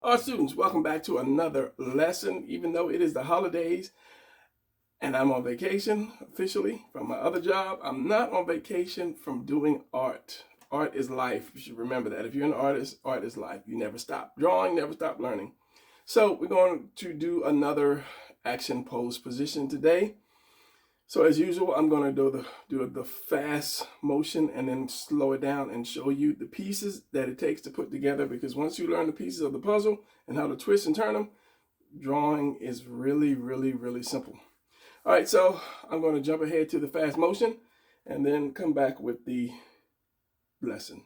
Our students, welcome back to another lesson. Even though it is the holidays and I'm on vacation officially from my other job, I'm not on vacation from doing art. Art is life. You should remember that. If you're an artist, art is life. You never stop drawing, never stop learning. So we're going to do another action pose position today. So as usual, I'm going to do the fast motion and then slow it down and show you the pieces that it takes to put together, because once you learn the pieces of the puzzle and how to twist and turn them, drawing is really, really, really simple. All right, so I'm going to jump ahead to the fast motion and then come back with the lesson.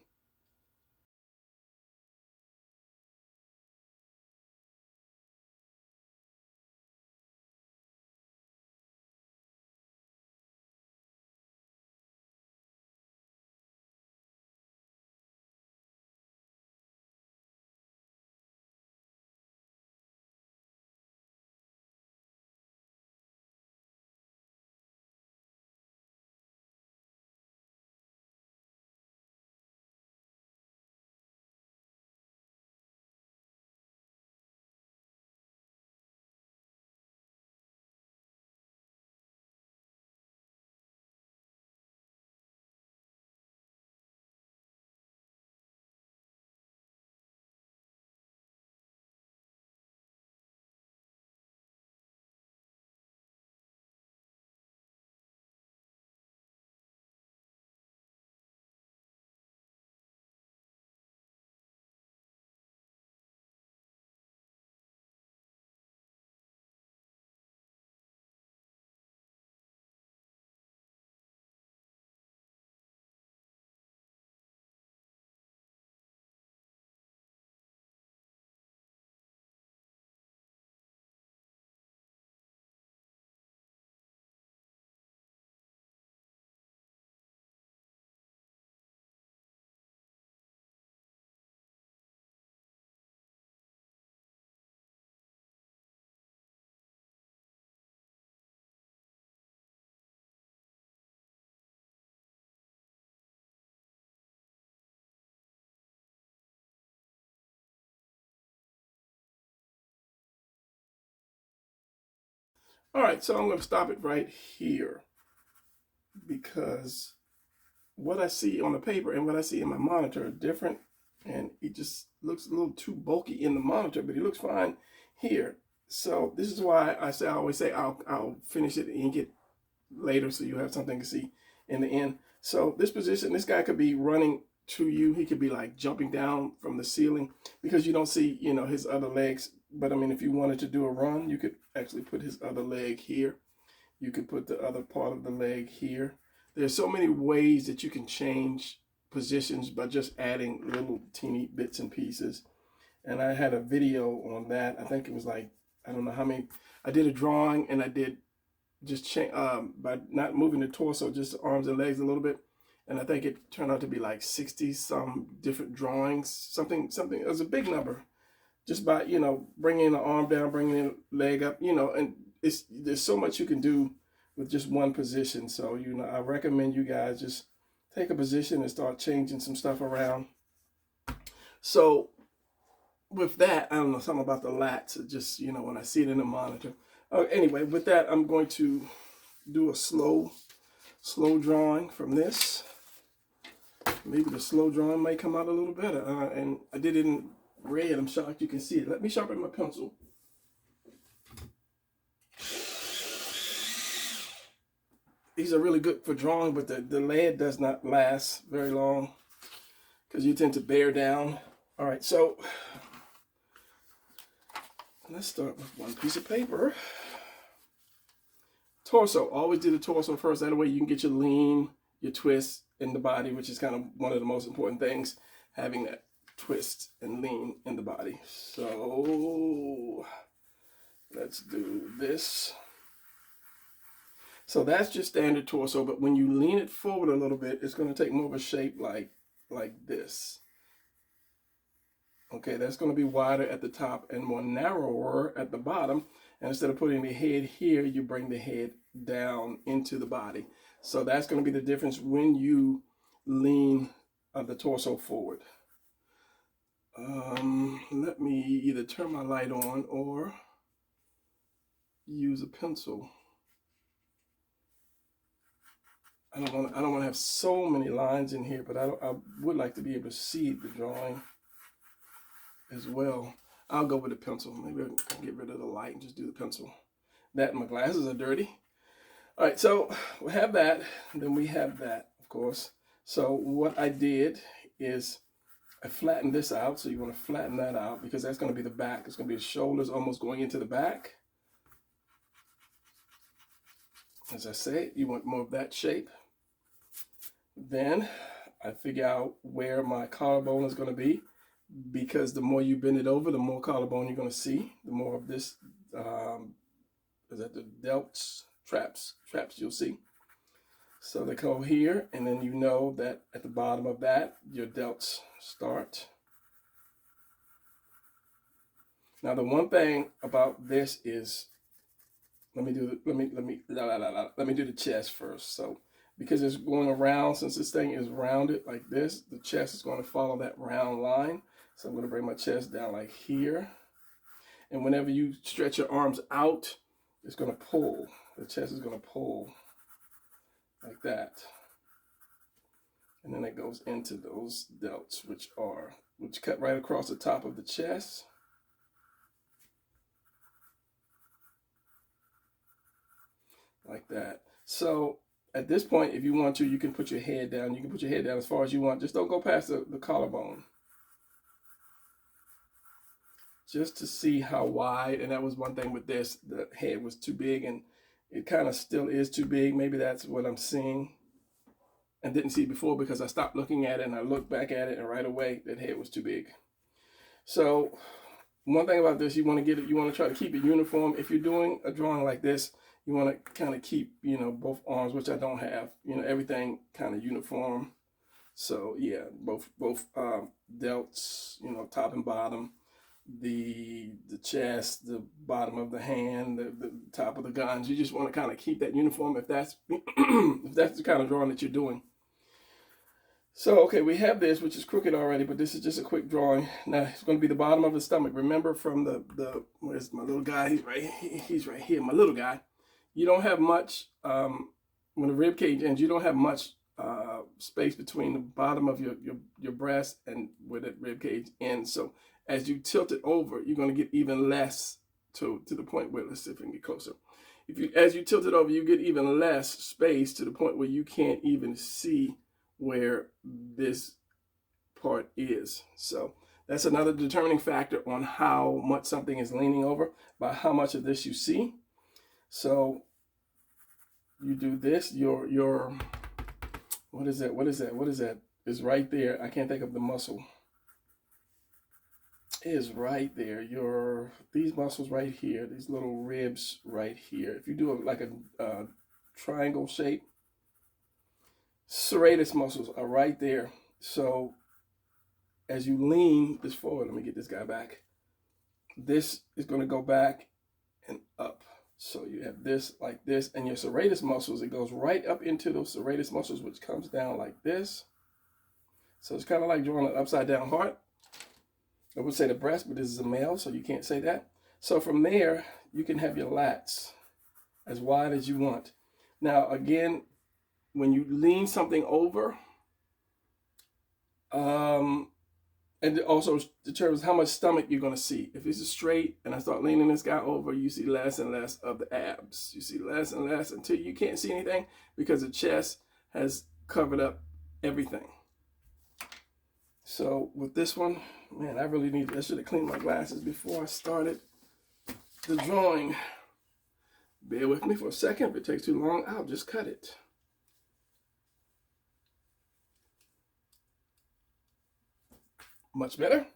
All right, so I'm going to stop it right here because what I see on the paper and what I see in my monitor are different, and it just looks a little too bulky in the monitor, but it looks fine here. So this is why I always say I'll finish it and ink it later, so you have something to see in the end. So this position, this guy could be running to you. He could be like jumping down from the ceiling because you don't see, his other legs. But I mean, if you wanted to do a run, you could actually put his other leg here. You could put the other part of the leg here. There's so many ways that you can change positions by just adding little teeny bits and pieces. And I had a video on that. I think it was like, I don't know how many. I did a drawing and I did just by not moving the torso, just the arms and legs a little bit. And I think it turned out to be like 60 some different drawings, something. It was a big number just by, bringing the arm down, bringing the leg up, and there's so much you can do with just one position. So, I recommend you guys just take a position and start changing some stuff around. So with that, I don't know, something about the lats, just, when I see it in the monitor. Anyway, with that, I'm going to do a slow drawing from this. Maybe the slow drawing might come out a little better. And I did it in red. I'm shocked you can see it. Let me sharpen my pencil. These are really good for drawing, but the lead does not last very long because you tend to bear down. All right, so let's start with one piece of paper. Torso. Always do the torso first. That way you can get your lean, your twist in the body, which is kind of one of the most important things, having that twist and lean in the body. So let's do this. So that's just standard torso, but when you lean it forward a little bit, it's going to take more of a shape like this. Okay, that's going to be wider at the top and more narrower at the bottom. And instead of putting the head here, you bring the head down into the body. So that's going to be the difference when you lean the torso forward. Let me either turn my light on or use a pencil. I don't want to have so many lines in here, but I would like to be able to see the drawing as well. I'll go with a pencil. Maybe I can get rid of the light and just do the pencil. That and my glasses are dirty. All right, so we have that, and then we have that, of course. So what I did is I flattened this out. So you want to flatten that out because that's going to be the back. It's going to be the shoulders almost going into the back. As I say, you want more of that shape. Then I figure out where my collarbone is going to be, because the more you bend it over, the more collarbone you're going to see. The more of this, is that the delts, traps you'll see. So they go here, and then you know that at the bottom of that, your delts start. Now the one thing about this is, let me do the chest first. So because it's going around, since this thing is rounded like this, the chest is going to follow that round line. So I'm going to bring my chest down like here. And whenever you stretch your arms out, it's going to pull. The chest is going to pull like that. And then it goes into those delts, which cut right across the top of the chest. Like that. So at this point, if you want to, you can put your head down. You can put your head down as far as you want. Just don't go past the collarbone. Just to see how wide, and that was one thing with this, the head was too big, and it kind of still is too big. Maybe that's what I'm seeing and didn't see before because I stopped looking at it and I looked back at it, and right away that head was too big. So one thing about this, you want to try to keep it uniform. If you're doing a drawing like this, you want to kind of keep, both arms, which I don't have, everything kind of uniform. So yeah, both delts, top and bottom, the chest, the bottom of the hand, the top of the guns. You just want to kind of keep that uniform if that's if that's the kind of drawing that you're doing. So okay, we have this, which is crooked already, but this is just a quick drawing. Now it's going to be the bottom of the stomach. Remember from the where's my little guy? He's right here, my little guy. You don't have much when the rib cage ends. You don't have much space between the bottom of your breast and where that rib cage ends. So as you tilt it over, you're going to get even less to the point where, let's see if we can get closer. As you tilt it over, you get even less space to the point where you can't even see where this part is. So that's another determining factor on how much something is leaning over, by how much of this you see. So you do this, your what is that? It's right there. I can't think of the muscle. It is right there. These muscles right here, these little ribs right here. If you do like a triangle shape, serratus muscles are right there. So as you lean this forward, let me get this guy back. This is going to go back and up. So you have this like this, and your serratus muscles, it goes right up into those serratus muscles, which comes down like this. So it's kind of like drawing an upside down heart. I would say the breast, but this is a male, so you can't say that. So from there, you can have your lats as wide as you want. Now, again, when you lean something over, and it also determines how much stomach you're going to see. If this is straight and I start leaning this guy over, you see less and less of the abs. You see less and less until you can't see anything because the chest has covered up everything. So with this one, man, I should have cleaned my glasses before I started the drawing. Bear with me for a second. If it takes too long, I'll just cut it. Much better.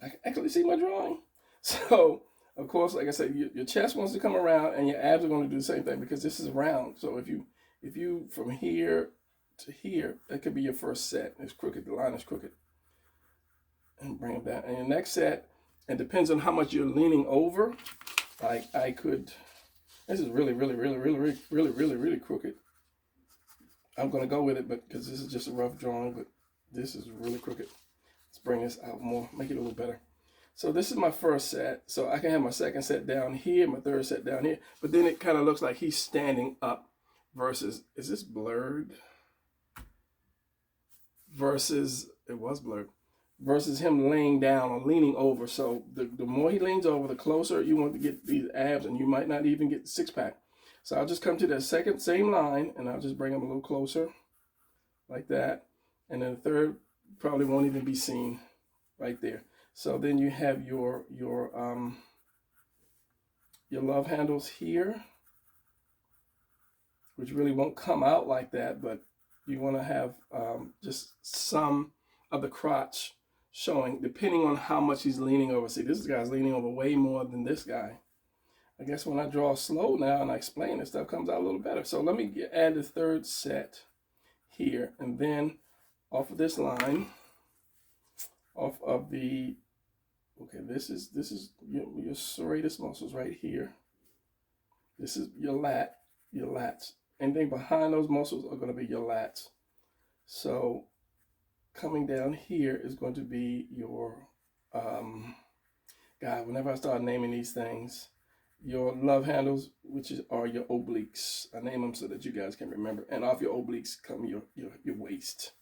I can actually see my drawing. So, of course, like I said, your chest wants to come around and your abs are going to do the same thing because this is round. So if you from here to here, that could be your first set. It's crooked. The line is crooked. And bring it down. And your next set, it depends on how much you're leaning over. Like I could, this is really crooked. I'm going to go with it, but because this is just a rough drawing, but this is really crooked. Let's bring this out more, make it a little better. So this is my first set. So I can have my second set down here, my third set down here. But then it kind of looks like he's standing up versus, is this blurred? Versus, it was blurred. Versus him laying down or leaning over. So the more he leans over, the closer you want to get these abs, and you might not even get six pack. So I'll just come to that same line, and I'll just bring him a little closer like that. And then the third probably won't even be seen right there. So then you have your love handles here, which really won't come out like that, but you want to have just some of the crotch showing, depending on how much he's leaning over. See, this guy's leaning over way more than this guy. I guess when I draw slow now and I explain this stuff, comes out a little better. So let me add the third set here, and then off of this line, off of the, okay, this is your serratus muscles right here. This is your lats. Anything behind those muscles are going to be your lats. So coming down here is going to be your, God, whenever I start naming these things, your love handles, which are your obliques. I name them so that you guys can remember. And off your obliques come your waist.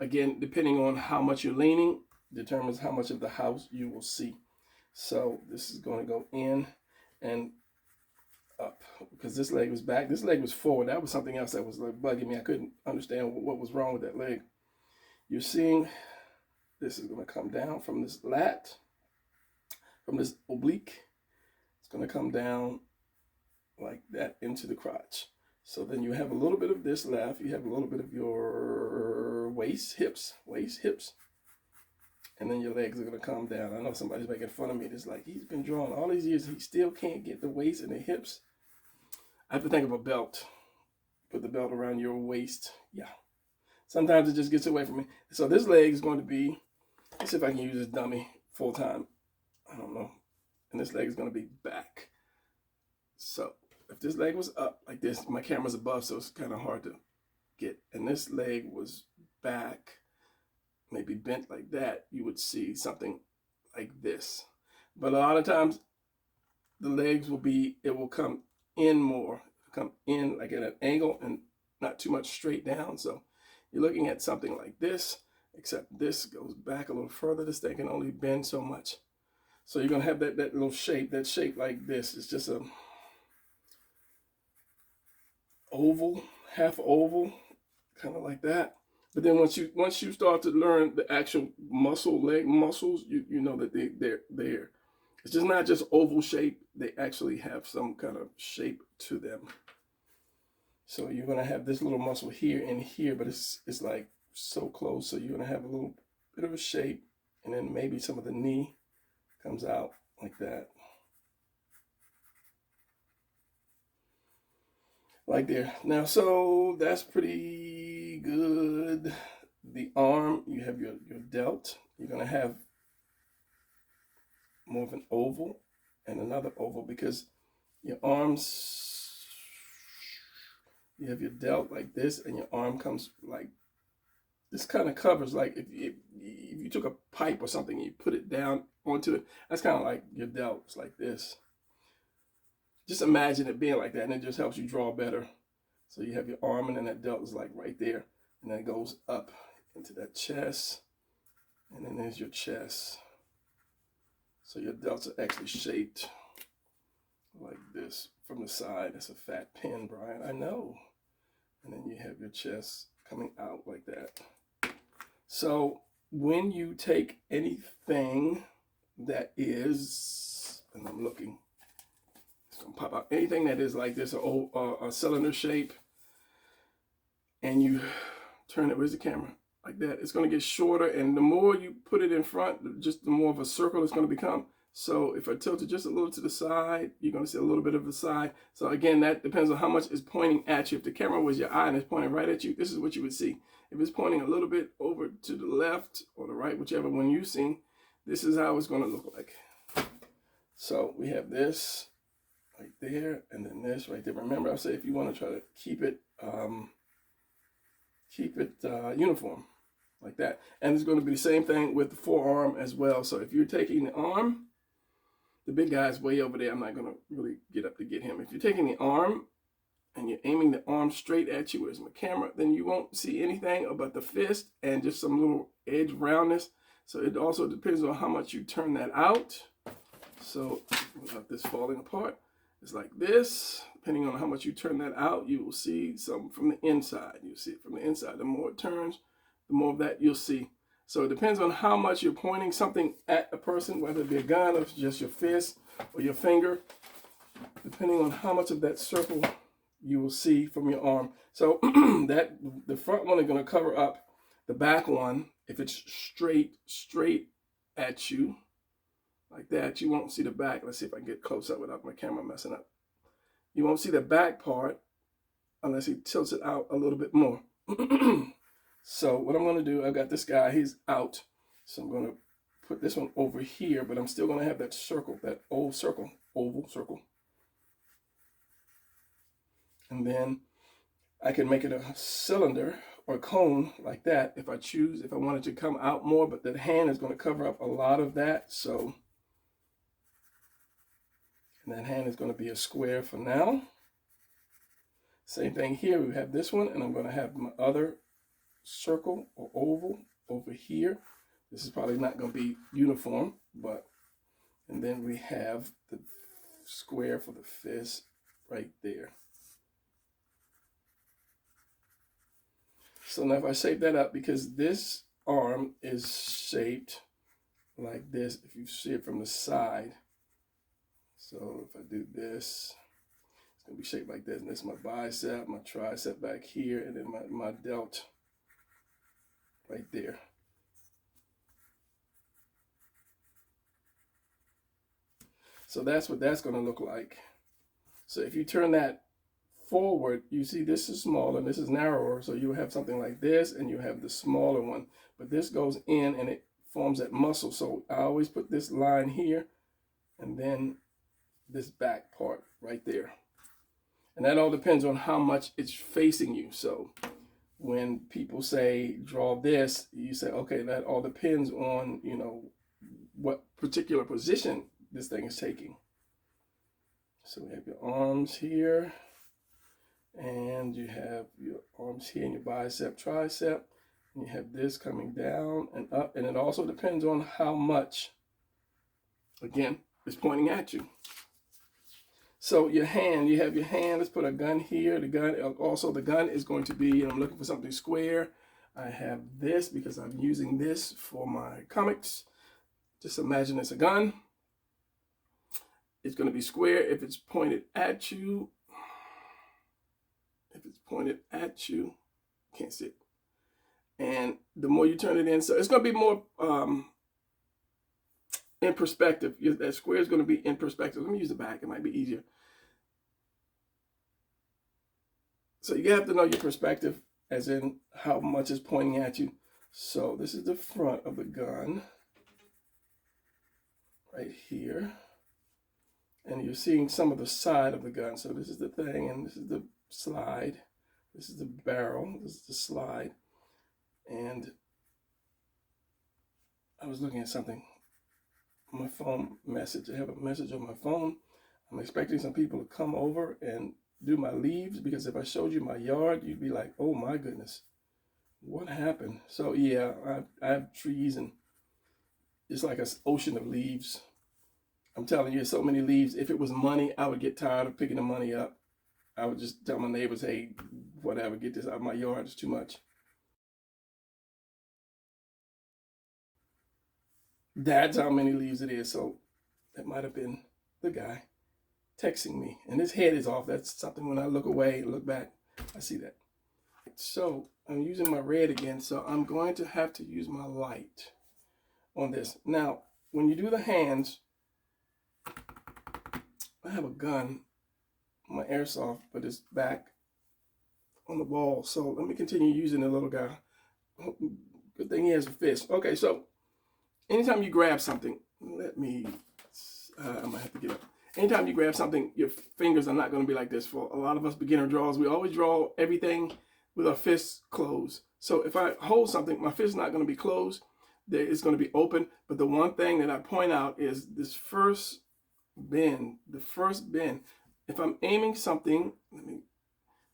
Again, depending on how much you're leaning, determines how much of the house you will see. So this is going to go in and up, because this leg was back. This leg was forward. That was something else that was like bugging me. I couldn't understand what was wrong with that leg. You're seeing this is going to come down from this lat, from this oblique. It's going to come down like that into the crotch. So then you have a little bit of this left. You have a little bit of your waist, hips. And then your legs are going to come down. I know somebody's making fun of me. It's like, he's been drawing all these years. He still can't get the waist and the hips. I have to think of a belt. Put the belt around your waist. Yeah. Sometimes it just gets away from me. So this leg is going to be, let's see if I can use this dummy full time. I don't know. And this leg is going to be back. So if this leg was up like this, my camera's above, so it's kind of hard to get. And this leg was back, maybe bent like that, you would see something like this. But a lot of times the legs will be, it will come in more, come in like at an angle and not too much straight down. So you're looking at something like this, except this goes back a little further. This thing can only bend so much. So you're going to have that little shape, that shape like this. It's just a oval, half oval, kind of like that. But then once you start to learn the actual leg muscles, you know that they're there. It's just not just oval shape. They actually have some kind of shape to them. So you're going to have this little muscle here and here, but it's like so close. So you're going to have a little bit of a shape, and then maybe some of the knee comes out like that. Like there. Now, so that's pretty good. The arm, you have your delt. You're going to have more of an oval and another oval, because your arms, you have your delt like this, and your arm comes like this, kind of covers, like if you took a pipe or something and you put it down onto it, that's kind of like your delt. It's like this. Just imagine it being like that, and it just helps you draw better. So you have your arm, and then that delt is like right there, and then it goes up into that chest, and then there's your chest. So your delts are actually shaped like this from the side. That's a fat pen, Brian, I know. And then you have your chest coming out like that. So when you take anything that is, and I'm looking, it's gonna pop out, anything that is like this, a cylinder shape, and you turn it, where's the camera? Like that, it's gonna get shorter, and the more you put it in front, just the more of a circle it's gonna become. So if I tilt it just a little to the side, you're gonna see a little bit of the side. So again, that depends on how much is pointing at you. If the camera was your eye and it's pointing right at you, this is what you would see. If it's pointing a little bit over to the left or the right, whichever one you see, this is how it's gonna look like. So we have this right there, and then this right there. Remember, I say if you want to try to keep it uniform. like that. And it's going to be the same thing with the forearm as well. So if you're taking the arm, the big guy's way over there. I'm not going to really get up to get him. If you're taking the arm and you're aiming the arm straight at you as my camera, then you won't see anything about the fist and just some little edge roundness. So it also depends on how much you turn that out. So without this falling apart, it's like this. Depending on how much you turn that out, you will see some from the inside. You'll see it from the inside. The more it turns, the more of that you'll see. So it depends on how much you're pointing something at a person, whether it be a gun or just your fist or your finger, depending on how much of that circle you will see from your arm. So that the front one is going to cover up the back one. If it's straight at you like that, you won't see the back. Let's see if I can get close up without my camera messing up. You won't see the back part unless he tilts it out a little bit more. So what I'm going to do, I've got this guy, he's out. So I'm going to put this one over here, but I'm still going to have that circle, that oval circle. And then I can make it a cylinder or a cone like that if I choose, if I want it to come out more, but the hand is going to cover up a lot of that. So, and that hand is going to be a square for now. Same thing here, we have this one, and I'm going to have my other circle or oval over here. This is probably not going to be uniform, but, and then we have the square for the fist right there. So now if I shape that up, because this arm is shaped like this, if you see it from the side. So if I do this, it's going to be shaped like this. And this is my bicep, my tricep back here, and then my delt right there. So that's what that's going to look like. So if you turn that forward, you see this is smaller, this is narrower, so you have something like this, and you have the smaller one. But this goes in and it forms that muscle. So I always put this line here, and then this back part right there. And that all depends on how much it's facing you. So when people say draw this, you say, okay, that all depends on, you know, what particular position this thing is taking. So we have your arms here, and you have your arms here and your bicep, tricep, and you have this coming down and up. And it also depends on how much, again, is pointing at you. So your hand, you have your hand, let's put a gun here. The gun, also the gun is going to be, I'm looking for something square. I have this because I'm using this for my comics. Just imagine it's a gun. It's going to be square if it's pointed at you. If it's pointed at you, can't see it. And the more you turn it in, so it's going to be more in perspective. That square is going to be in perspective. Let me use the back. It might be easier. So you have to know your perspective, as in how much is pointing at you. So this is the front of the gun right here. And you're seeing some of the side of the gun. So this is the thing, and this is the slide. This is the barrel. This is the slide. And I was looking at something. My phone message. I have a message on my phone. I'm expecting some people to come over and do my leaves, because if I showed you my yard, you'd be like, oh my goodness, what happened? So yeah, I have trees, and it's like an ocean of leaves. I'm telling you, so many leaves. If it was money, I would get tired of picking the money up. I would just tell my neighbors, hey, whatever, get this out of my yard, it's too much. That's how many leaves it is. So that might have been the guy texting me. And his head is off. That's something when I look away and look back, I see that. So I'm using my red again. So I'm going to have to use my light on this. Now, when you do the hands, I have a gun, my airsoft, but it's back on the wall. So let me continue using the little guy. Good thing he has a fist. Okay, so anytime you grab something, I might have to get up. Anytime you grab something, your fingers are not going to be like this. For a lot of us beginner drawers, we always draw everything with our fists closed. So if I hold something, my fist is not going to be closed. It's going to be open. But the one thing that I point out is this first bend, the first bend. If I'm aiming something,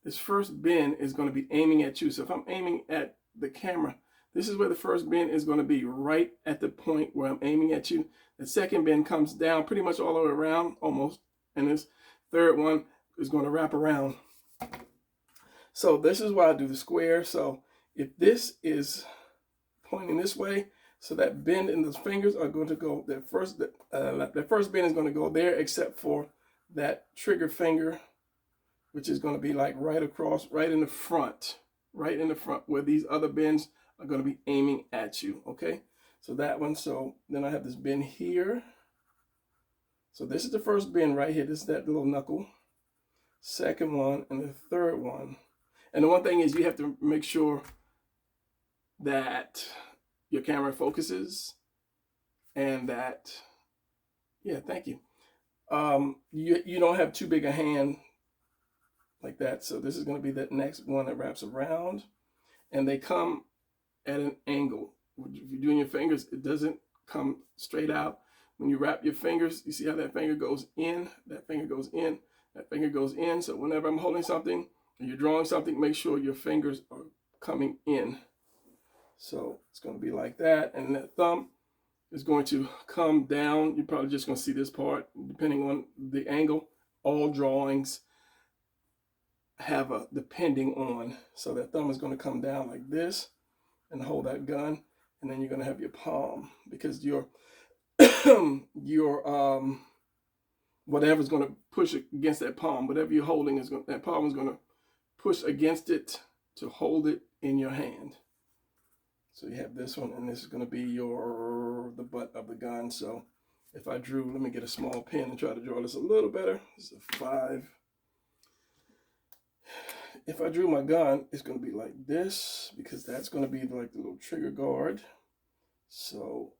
this first bend is going to be aiming at you. So if I'm aiming at the camera, this is where the first bend is going to be, right at the point where I'm aiming at you. The second bend comes down pretty much all the way around, almost. And this third one is going to wrap around. So this is why I do the square. So if this is pointing this way, so that bend in those fingers are going to go, that first bend is going to go there, except for that trigger finger, which is going to be like right across, right in the front, where these other bends are going to be aiming at you, okay? So that one, so then I have this bend here. So this is the first bend right here. This is that little knuckle. Second one, and the third one. And the one thing is you have to make sure that your camera focuses and that, yeah, thank you. You don't have too big a hand like that. So this is going to be that next one that wraps around, and they come at an angle. If you're doing your fingers, it doesn't come straight out. When you wrap your fingers, you see how that finger goes in, that finger goes in, that finger goes in. So whenever I'm holding something and you're drawing something, make sure your fingers are coming in. So it's going to be like that, and that thumb is going to come down. You're probably just going to see this part, depending on the angle. All drawings have a depending on. So that thumb is going to come down like this and hold that gun, and then you're going to have your palm, because your whatever's going to push against that palm, whatever you're holding is going, that palm is going to push against it to hold it in your hand. So you have this one, and this is going to be the butt of the gun. So if I drew, let me get a small pen and try to draw this a little better. This is a 5. If I drew my gun, it's going to be like this, because that's going to be like the little trigger guard. So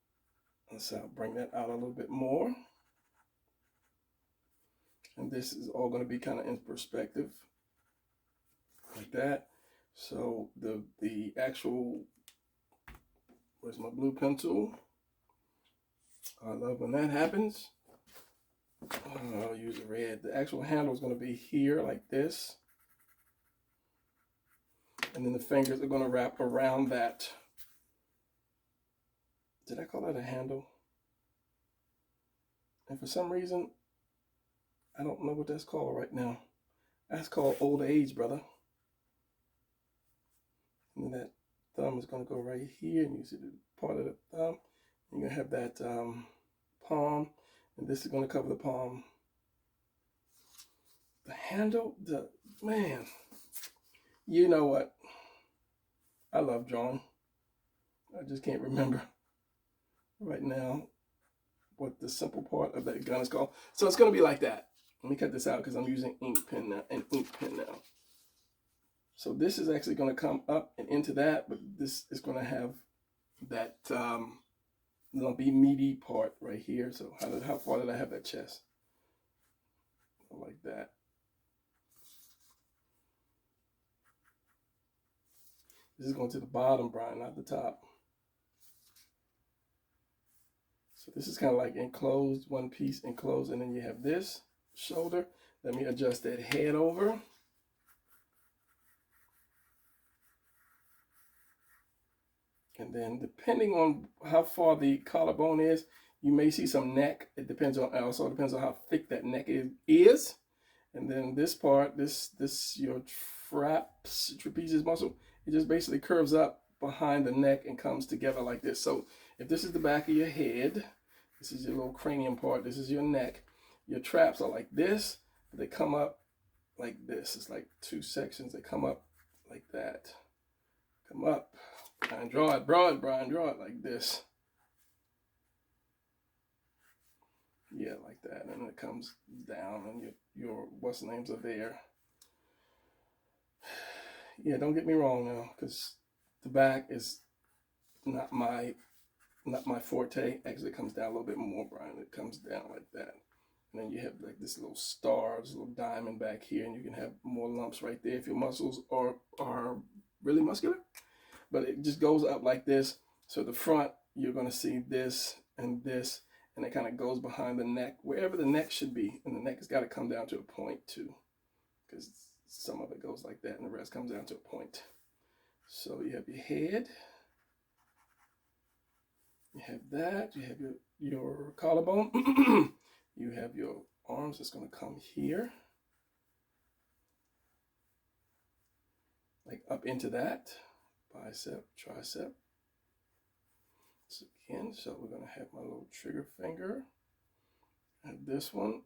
let's bring that out a little bit more. And this is all going to be kind of in perspective like that. So the actual, where's my blue pencil? I love when that happens. I'll use the red. The actual handle is going to be here like this. And then the fingers are going to wrap around that. Did I call that a handle? And for some reason, I don't know what that's called right now. That's called old age, brother. And that thumb is going to go right here, and you see the part of the thumb. You're going to have that palm, and this is going to cover the palm. The handle, man, you know what? I love drawing. I just can't remember right now what the simple part of that gun is called. So it's going to be like that. Let me cut this out because I'm using ink pen now. So this is actually going to come up and into that, but this is going to have that lumpy, meaty part right here. So how far did I have that chest? Like that. This is going to the bottom, Brian, not the top. So this is kind of like enclosed, one piece enclosed, and then you have this shoulder. Let me adjust that head over. And then depending on how far the collarbone is, you may see some neck. It depends on, also depends on how thick that neck is. And then this part, this your trapezius muscle, it just basically curves up behind the neck and comes together like this. So if this is the back of your head, this is your little cranium part, this is your neck. Your traps are like this, but they come up like this. It's like two sections that come up like that. Come up. Brian, draw it, Brian, draw it like this. Yeah, like that. And it comes down, and your what's names are there. Yeah, don't get me wrong now, because the back is not my forte. Actually, it comes down a little bit more, Brian. It comes down like that. And then you have like this little star, this little diamond back here, and you can have more lumps right there if your muscles are really muscular. but it just goes up like this. So the front, you're going to see this, and it kind of goes behind the neck, wherever the neck should be. And the neck has got to come down to a point too, because some of it goes like that and the rest comes down to a point. So you have your head, you have that, you have your collarbone, you have your arms that's going to come here, like up into that, bicep, tricep. So again, so we're going to have my little trigger finger, and this one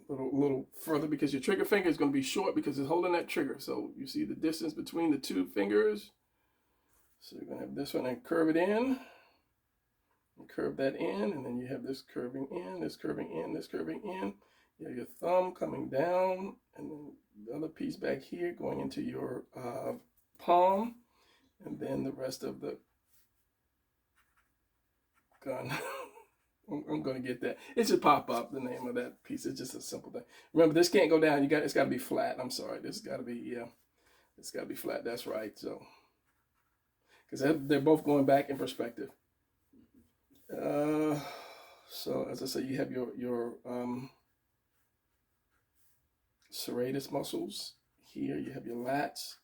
a little further, because your trigger finger is going to be short because it's holding that trigger. So you see the distance between the two fingers. So you're going to have this one and curve it in, and curve that in, and then you have this curving in, this curving in, this curving in. You have your thumb coming down, and then the other piece back here going into your palm, and then the rest of the gun. I'm going to get that. It should pop up, the name of that piece. It's just a simple thing. Remember, this can't go down. It's got to be flat. I'm sorry. This got to be, yeah. It's got to be flat. That's right. So, because they're both going back in perspective. So as I say, you have your serratus muscles here. You have your lats,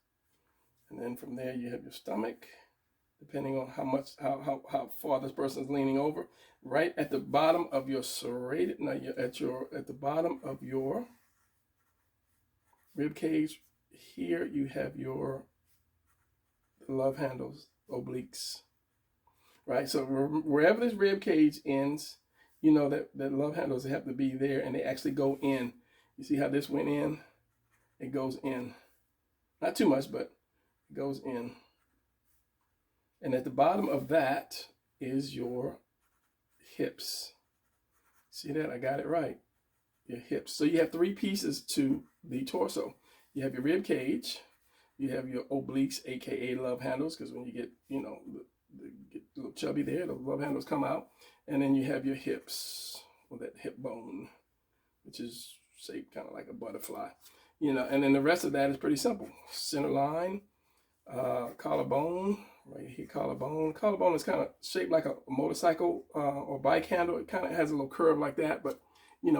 and then from there you have your stomach. Depending on how far this person is leaning over, right at the bottom of your serrated. Now you're at the bottom of your rib cage. Here you have your love handles, obliques, right? So wherever this rib cage ends, you know that love handles have to be there, and they actually go in. You see how this went in? It goes in, not too much, but it goes in. And at the bottom of that is your hips. See that? I got it right. Your hips. So you have three pieces to the torso. You have your rib cage. You have your obliques, aka love handles, because when you get, get a little chubby there, the love handles come out. And then you have your hips, or that hip bone, which is shaped kind of like a butterfly. And then the rest of that is pretty simple. Center line, collarbone. Right here, collarbone. Collarbone is kind of shaped like a motorcycle or bike handle. It kind of has a little curve like that, but I'm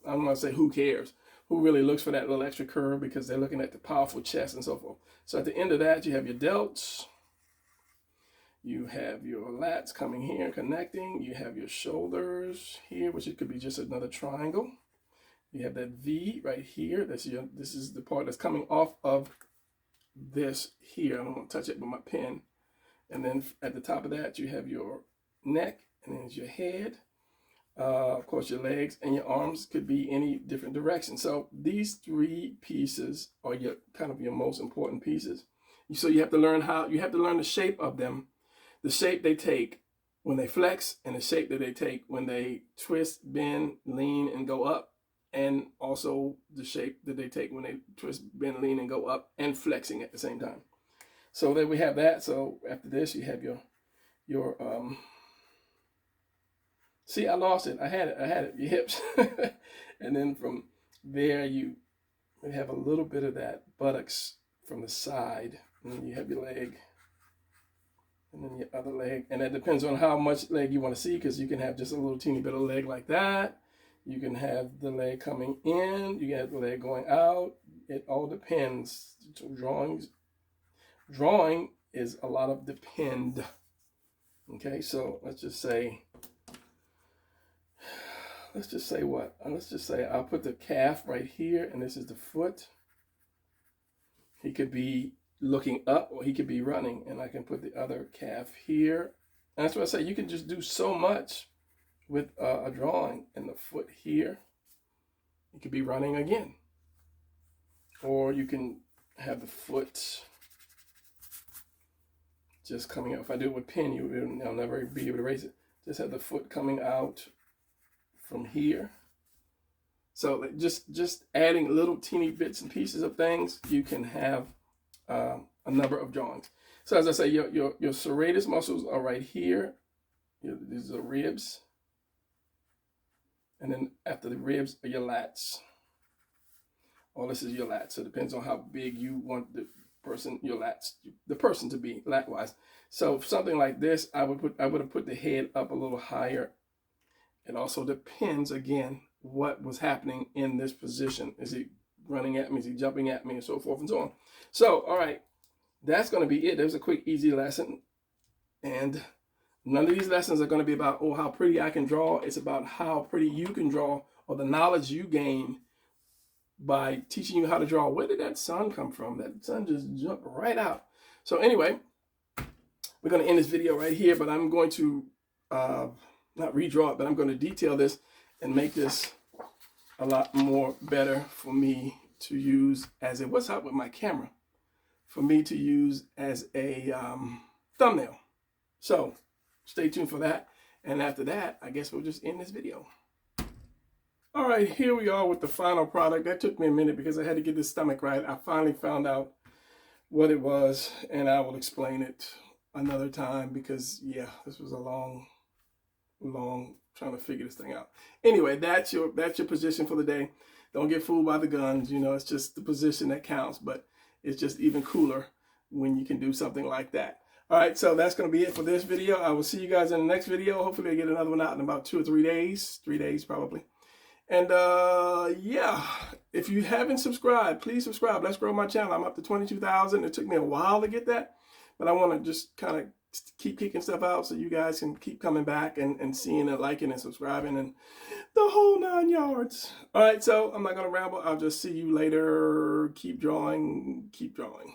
going to say who cares? Who really looks for that little extra curve, because they're looking at the powerful chest and so forth. So at the end of that, you have your delts. You have your lats coming here and connecting. You have your shoulders here, which it could be just another triangle. You have that V right here. This is the part that's coming off of this here. I don't want to touch it with my pen. And then at the top of that, you have your neck, and then your head. Of course, your legs and your arms could be any different direction. So these three pieces are your most important pieces. So you have to learn the shape of them, the shape they take when they flex, and the shape that they take when they twist, bend, lean, and go up. And also the shape that they take when they twist, bend, lean, and go up, and flexing at the same time. So then we have that. So after this, you have your see, I lost it. I had it, your hips. And then from there, you have a little bit of that buttocks from the side. And then you have your leg, and then your other leg. And that depends on how much leg you want to see, because you can have just a little teeny bit of leg like that. You can have the leg coming in. You can have the leg going out. It all depends. So drawing is a lot of depend. Okay, so let's just say what? Let's just say I'll put the calf right here, and this is the foot. He could be looking up, or he could be running, and I can put the other calf here. And that's what I say. You can just do so much with a drawing. And the foot here, you could be running again, or you can have the foot just coming out. If I do it with pen, I'll never be able to erase it. Just have the foot coming out from here. So just adding little teeny bits and pieces of things, you can have a number of drawings. So as I say, your serratus muscles are right here. These are ribs. And then after the ribs are your lats. All this is your lats. So it depends on how big you want the person, your lats, the person to be lat-wise. So something like this, I would have put the head up a little higher. It also depends, again, what was happening in this position. Is he running at me? Is he jumping at me? And so forth and so on. So, all right, that's going to be it. There's a quick, easy lesson. And none of these lessons are going to be about, oh, how pretty I can draw. It's about how pretty you can draw, or the knowledge you gain by teaching you how to draw. Where did that sun come from? That sun just jumped right out. So anyway, we're going to end this video right here, but I'm going to not redraw it, but I'm going to detail this and make this a lot more better for me to use as a, what's up with my camera, for me to use as a thumbnail. So stay tuned for that. And after that, I guess we'll just end this video. All right, here we are with the final product. That took me a minute because I had to get the stomach right. I finally found out what it was, and I will explain it another time because, yeah, this was a long trying to figure this thing out. Anyway, that's your position for the day. Don't get fooled by the guns. You know, it's just the position that counts, but it's just even cooler when you can do something like that. All right, so that's going to be it for this video. I will see you guys in the next video. Hopefully I get another one out in about 2 or 3 days. 3 days probably. And yeah, if you haven't subscribed, please subscribe. Let's grow my channel. I'm up to 22,000. It took me a while to get that, but I want to just kind of keep kicking stuff out so you guys can keep coming back and seeing and liking and subscribing and the whole 9 yards. All right, so I'm not going to ramble. I'll just see you later. Keep drawing. Keep drawing.